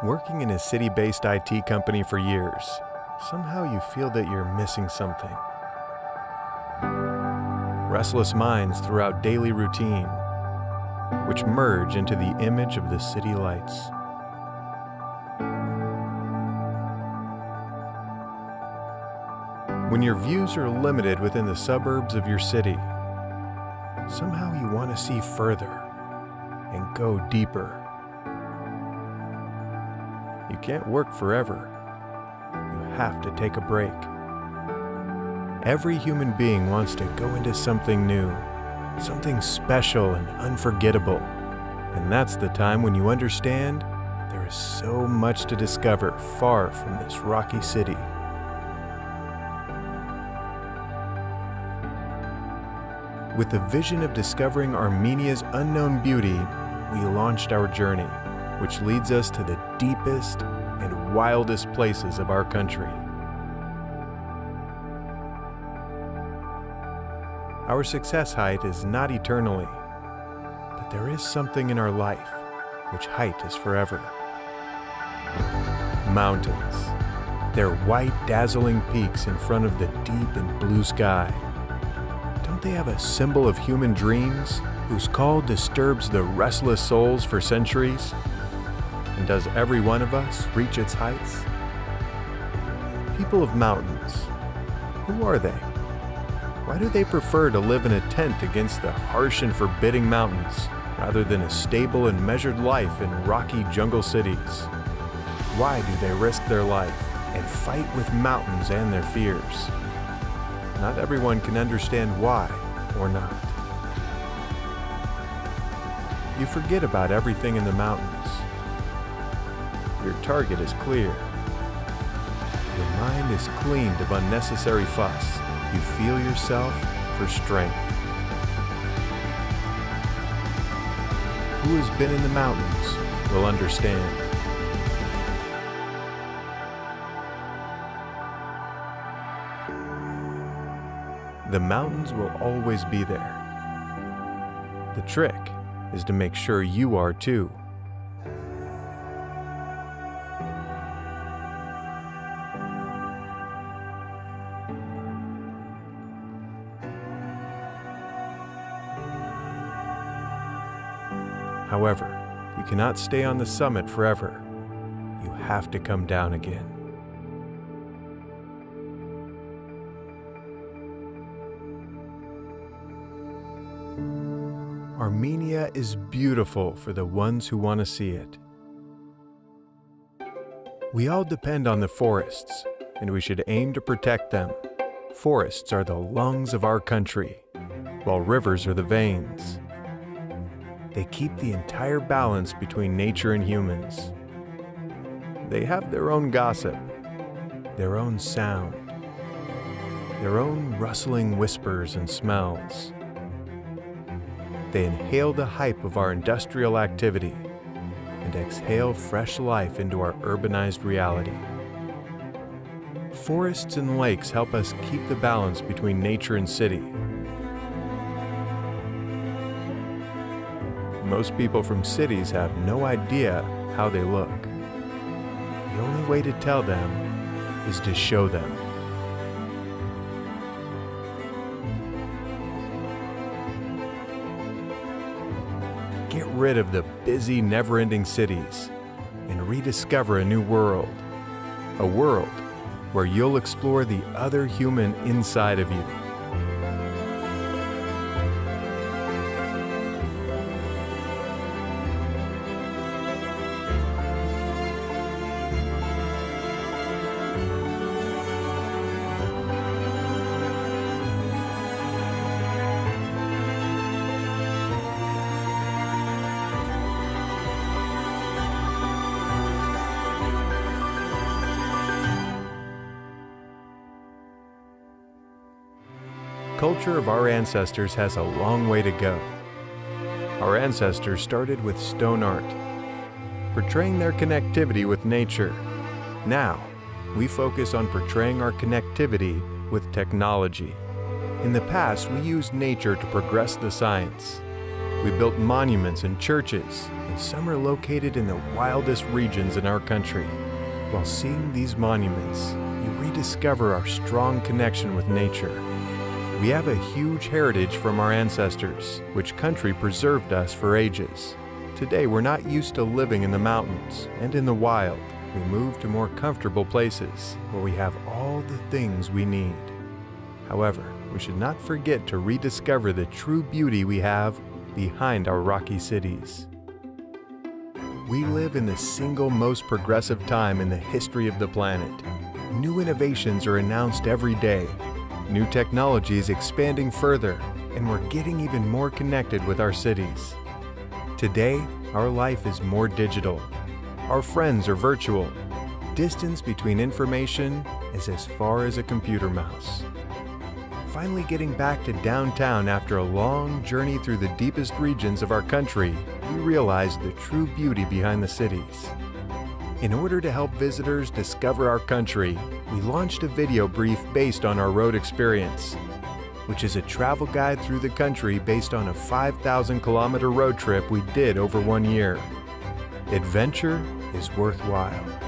Working in a city-based IT company for years, somehow you feel that you're missing something. Restless minds throughout daily routine, which merge into the image of the city lights. When your views are limited within the suburbs of your city, somehow you want to see further and go deeper. You can't work forever. You have to take a break. Every human being wants to go into something new, something special and unforgettable. And that's the time when you understand there is so much to discover far from this rocky city. With the vision of discovering Armenia's unknown beauty, we launched our journey, which leads us to the deepest and wildest places of our country. Our success height is not eternally, but there is something in our life which height is forever. Mountains, their white, dazzling peaks in front of the deep and blue sky. Don't they have a symbol of human dreams, whose call disturbs the restless souls for centuries? And does every one of us reach its heights? People of mountains, who are they? Why do they prefer to live in a tent against the harsh and forbidding mountains, rather than a stable and measured life in rocky jungle cities? Why do they risk their life and fight with mountains and their fears? Not everyone can understand why or not. You forget about everything in the mountains. Your target is clear. Your mind is cleaned of unnecessary fuss. You feel yourself for strength. Who has been in the mountains will understand. The mountains will always be there. The trick is to make sure you are too. However, you cannot stay on the summit forever. You have to come down again. Armenia is beautiful for the ones who want to see it. We all depend on the forests, and we should aim to protect them. Forests are the lungs of our country, while rivers are the veins. They keep the entire balance between nature and humans. They have their own gossip, their own sound, their own rustling whispers and smells. They inhale the hype of our industrial activity and exhale fresh life into our urbanized reality. Forests and lakes help us keep the balance between nature and city. Most people from cities have no idea how they look. The only way to tell them is to show them. Get rid of the busy, never-ending cities and rediscover a new world. A world where you'll explore the other human inside of you. Culture of our ancestors has a long way to go. Our ancestors started with stone art, portraying their connectivity with nature. Now, we focus on portraying our connectivity with technology. In the past, we used nature to progress the science. We built monuments and churches and some are located in the wildest regions in our country. While seeing these monuments, you rediscover our strong connection with nature. We have a huge heritage from our ancestors, which country preserved us for ages. Today, we're not used to living in the mountains and in the wild. We move to more comfortable places where we have all the things we need. However, we should not forget to rediscover the true beauty we have behind our rocky cities. We live in the single most progressive time in the history of the planet. New innovations are announced every day. New technology is expanding further, and we're getting even more connected with our cities. Today, our life is more digital. Our friends are virtual. Distance between information is as far as a computer mouse. Finally getting back to downtown after a long journey through the deepest regions of our country, we realized the true beauty behind the cities. In order to help visitors discover our country, we launched a video brief based on our road experience, which is a travel guide through the country based on a 5,000-kilometer road trip we did over 1 year. Adventure is worthwhile.